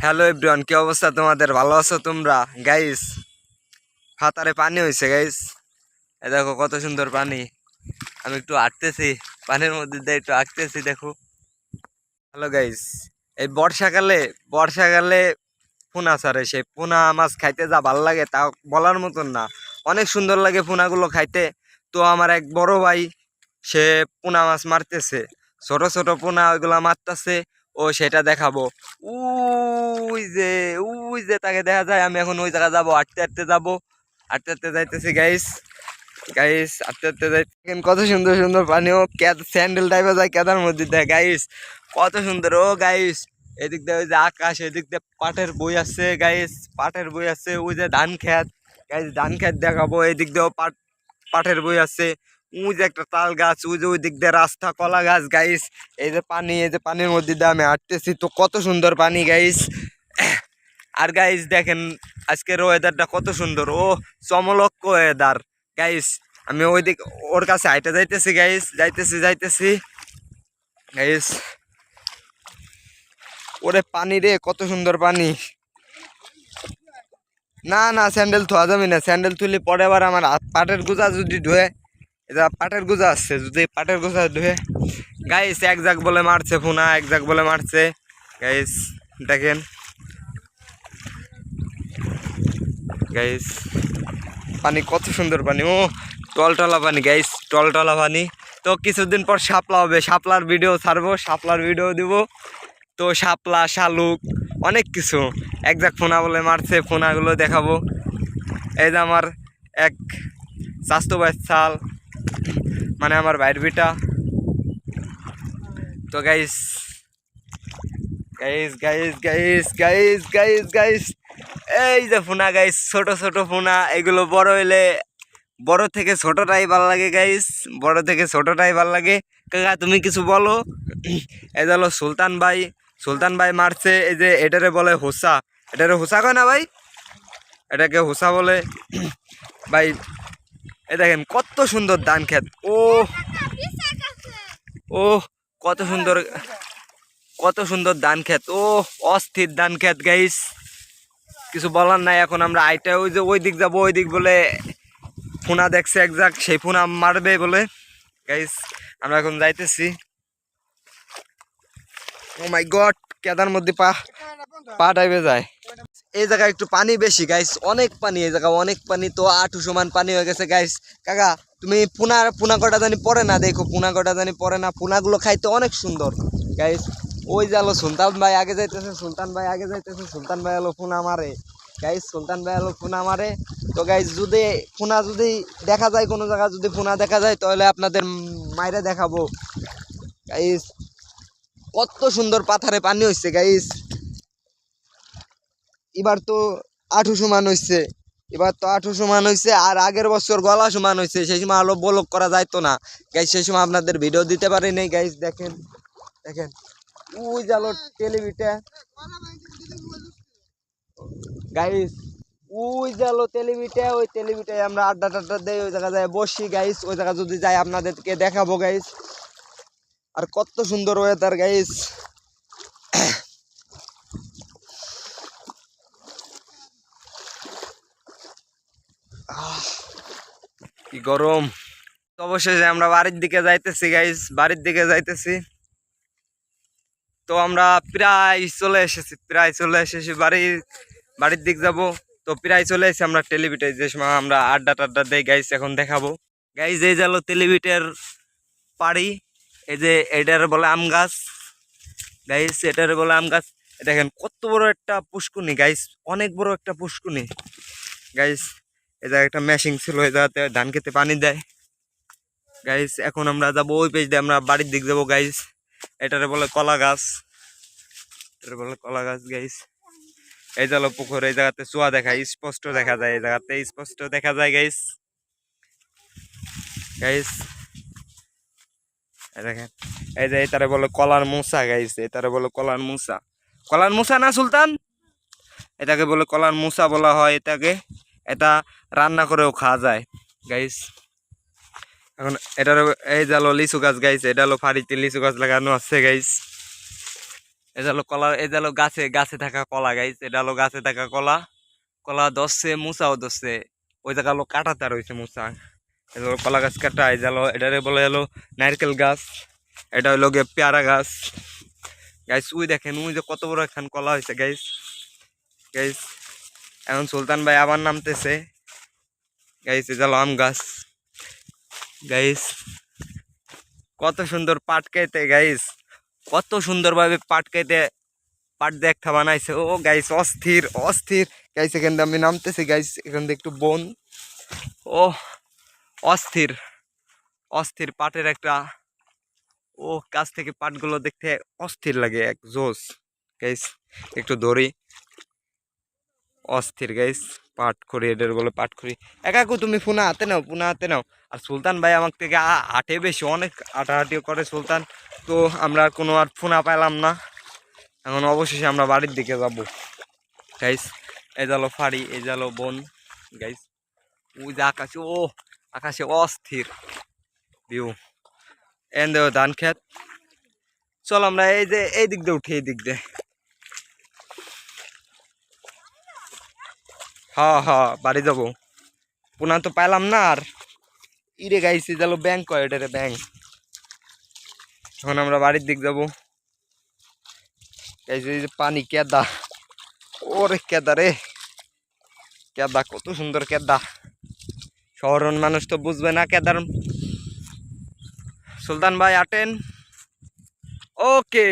Hello everyone, কি অবস্থা তোমাদের? ভালো আছো তোমরা? গাইস, ফাতারে পানি হয়েছে গাইস। এ দেখো কত সুন্দর পানি। আমি একটু হাঁটতেছি পানির মধ্যে দিয়ে, একটু হাঁটতেছি দেখো। হ্যালো গাইস, এই বর্ষাকালে পোনা ছাড়ে, সেই পোনা মাছ খাইতে যা ভাল লাগে তা বলার মতন না। অনেক সুন্দর লাগে পোনাগুলো খাইতে। তো আমার এক বড় ভাই, সে পোনা মাছ মারতেছে, ছোট ছোট পোনা ওইগুলা মারতেছে। ও সেটা দেখাবো। ওই যে ওই যে তাকে দেখা যায়। আমি এখন ওই জায়গা যাবো, হাঁটতে হাঁটতে যাবো, হাঁটতে হাঁটতে যাইতেছি গাইস। গাইস হাঁটতে হাঁটতে যাই, কত সুন্দর সুন্দর পানি। ও স্যান্ডেল টাইপে যায় কেদার মধ্যে দেয় গাইস, কত সুন্দর। ও গাইস, এদিক দিয়ে ওই যে আকাশ, এদিক দিয়ে পাটের বই আছে গাইস, পাটের বই আছে। ওই যে ধান খেত গাইস, ধান খেত দেখাবো। এদিক দিয়েও পাটের বই আছে। ওই যে একটা তাল গাছ, ওই যে ওই দিক দিয়ে রাস্তা, কলা গাছ গাইস। এই যে পানি, এই যে পানির মধ্যে দিয়ে আমি হাঁটতেছি, তো কত সুন্দর পানি গাইস। আর গাইস দেখেন, আজকের ওয়েদারটা কত সুন্দর। ও চমলক্ষ ওয়েদার গাইস। আমি ওই দিক ওর কাছে হাইটে যাইতেছি গাইস, যাইতেছি গাইস। ওরে পানি রে, কত সুন্দর পানি। না না, স্যান্ডেল ধোয়া যাবে না। স্যান্ডেল তুলি পরে আবার আমার পাটের গোজা যদি ধুয়ে, এটা পাটের গোজা আসছে, যদি পাটের গোজা ধুয়ে গাইস। এক জাগ বলে মারছে ফোনা, এক জাগ বলে মারছে গাইস। দেখেন গাইস, পানি কত সুন্দর পানি। ও টলটলা পানি গাইস, টলটলা পানি। তো কিছুদিন পর শাপলা হবে, শাপলার ভিডিও ছাড়বো, শাপলার ভিডিও দিব। তো শাপলা, শালুক, অনেক কিছু। এক জাগ ফোনা বলে মারছে, ফোনাগুলো দেখাবো। এই যে আমার এক স্বাস্থ্য চাল, মানে আমার ভাইয়ের বিটা। তো guys guys guys guys guys guys guys, এই যে ফোনা গাইস, ছোট ছোট ফোনা। এগুলো বড় হইলে, বড় থেকে ছোটটাই ভাল লাগে গাইস, বড় থেকে ছোটটাই ভাল লাগে। কাকা তুমি কিছু বলো। এই হলো সুলতান ভাই, সুলতান ভাই মারছে। এই যে এটারে বলে হোসা, এটারে হোসা কয় না ভাই, এটাকে হোসা বলে ভাই। এই দেখেন কত সুন্দর ধান ক্ষেত। ও ও কত সুন্দর, কত সুন্দর ধান ক্ষেত। ও অস্থির ধান ক্ষেত গাইস, কিছু বলার নাই। এখন আমরা আইটা ওই যে ওই দিক যাবো, ওই দিক বলে ফোনা দেখছে এক জাক, সেই ফোনা মারবে বলে গাইস। আমরা এখন যাইতেছি। ও মাই গড, কেদার মধ্যে পা পা ডাইবে যায়। এই জায়গায় একটু পানি বেশি গাইস, অনেক পানি এই জায়গা, অনেক পানি। তো আঁটু সমান পানি হয়ে গেছে গাইস। কাকা তুমি পুনা কটা জানি পরে না, দেখো পুনা কটা জানি পরে না। পুনাগুলো খাইতে অনেক সুন্দর গাইস। ওই যে হলো সুলতান ভাই আগে যাইতেছে, সুলতান ভাই আগে যাইতেছে, সুলতান ভাই হলো পুনা মারে গাইস, সুলতান ভাই হলো পুনা মারে। তো গাইস যদি পুনা যদি দেখা যায় কোনো জায়গায়, যদি পুনা দেখা যায় তাহলে আপনাদের মাইরে দেখাবো গাইস। কত সুন্দর পাথারে পানি হচ্ছে গাইস। এবার তো আঠু সমান হয়েছে, এবার তো আঠু সমান হয়েছে। আর আগের বছর গলা সমান হয়েছে, সেই সময় আলো ব্লক করা যাইতো না গাইস, সেই সময় আপনাদের ভিডিও দিতে পারি নাই গাইস। দেখেন দেখেন, ওই জালো টেলিভিটা গাইস, ওই জালো টেলিভিটা, ওই টেলিভিটায় আমরা আড্ডা টাড্ডা দেই, ওই জায়গা যায় বসি গাইস। ওই জায়গা যদি যাই আপনাদেরকে দেখাবো গাইস। আর কত সুন্দর ওয়েদার গাইস। কি গরম। তো অবশেষে আমরা বাড়ির দিকে যাইতেছি গাইস, বাড়ির দিকে যাইতেছি। তো আমরা প্রায় চলে এসেছি বাড়ির দিক যাব। তো প্রায় চলে এসেছি আমরা টেলিভিটে, যে সময় আমরা আড্ডা টাড্ডা দেই গাইস। এখন দেখাবো গাইস, এই যে টেলিভিটের পাড়ি। এই যে এটার বলে আম গাছ গাইস, এটার বলে আম গাছ। দেখেন কত বড় একটা পুষ্কুনি গাইস, অনেক বড় একটা পুষ্কুনি গাইস। এই জায়গায় একটা মেশিন ছিল, এই জায়গাতে ধান খেতে পানি দেয় গাইস। এখন আমরা যাবো ওই পেজ দিয়ে, আমরা বাড়ির দিক যাবো গাইস। এটারে বলে কলা গাছ, এটারে বলে কলা গাছ গাইস। এই যে পুকুর, এই জায়গাতে চুয়া দেখা স্পষ্ট দেখা যায়, এই জায়গাতে স্পষ্ট দেখা যায় গাইস। গাইস দেখেন, এই যে এটারে বলে কলার মুসা গাইস, এটারে বলে কলার মুসা। কলার মুসা না সুলতান, এটাকে বলে কলার মুসা বলা হয় এটাকে। এটা রান্না করেও খাওয়া যায় গাইস। এখন এটার এই যে লিচু গাছ গাইছে, এটা হলো ফাড়িতে লিচু গাছ লাগানো আছে গাইস। এটা হলো কলা, এটা হলো গাছে গাছে থাকা কলা গাইস, এটা হলো গাছে থাকা কলা। কলা ধরছে, মুসাও ধরছে। ওই জায়গা হলো কাটাতে রয়েছে মুসা। এটা হলো কলা গাছ কাটা। এই হলো এটারে বলে হলো নারকেল গাছ। এটা হলো গিয়ে পেয়ারা গাছ গাইস। ওই দেখেন ওই যে কত বড় একখান কলা হয়েছে গাইস। গাইস এখন সুলতান ভাই আবার নামতেছে গাইস। এটা হলো আম গাছ গাইস। কত সুন্দর পাট খাইতে গাইস, কত সুন্দর ভাবে পাট খাইতে, পাট দেখা বানাইছে। ও গাইস অস্থির অস্থির গাইস। এখান থেকে আমি নামতেছি গাইস, এখান থেকে একটু বন। ও অস্থির অস্থির পাটের একটা, ও কাছ থেকে পাটগুলো দেখতে অস্থির লাগে, এক জোস গাইস। একটু ধরি, অস্থির গাইস। পাট করি, এদের বলে পাট করি। একাকু তুমি ফোনা হাতে নাও, ফোনা হাতে নাও। আর সুলতান ভাই আমার থেকে হাঁটে বেশি, অনেক হাঁটাহাঁটিও করে সুলতান। তো আমরা আর কোনো আর ফোনা পাইলাম না। এখন অবশেষে আমরা বাড়ির দিকে যাব গাইস। এই জালো ফাড়ি, এই জালো বন গাইস। ওই যে আকাশে, ও আকাশে অস্থির ভিউ। এন দেও ধান খেত। চল আমরা এই যে এই দিক দিয়ে উঠি, এই দিক দিয়ে। হ্যাঁ হ্যাঁ বাড়ি যাবো। পুনা তো পাইলাম না আর। ইরে গাইছি জালো ব্যাংক কয়, এটারে ব্যাংক। এখন আমরা বাড়ির দিক যাবো গাইছি। এই যে পানি কেদা, ওরে কেদা রে, কেদা কত সুন্দর কেদা। শহরের মানুষ তো বুঝবে না কেদার। সুলতান ভাই আটেন। ওকে।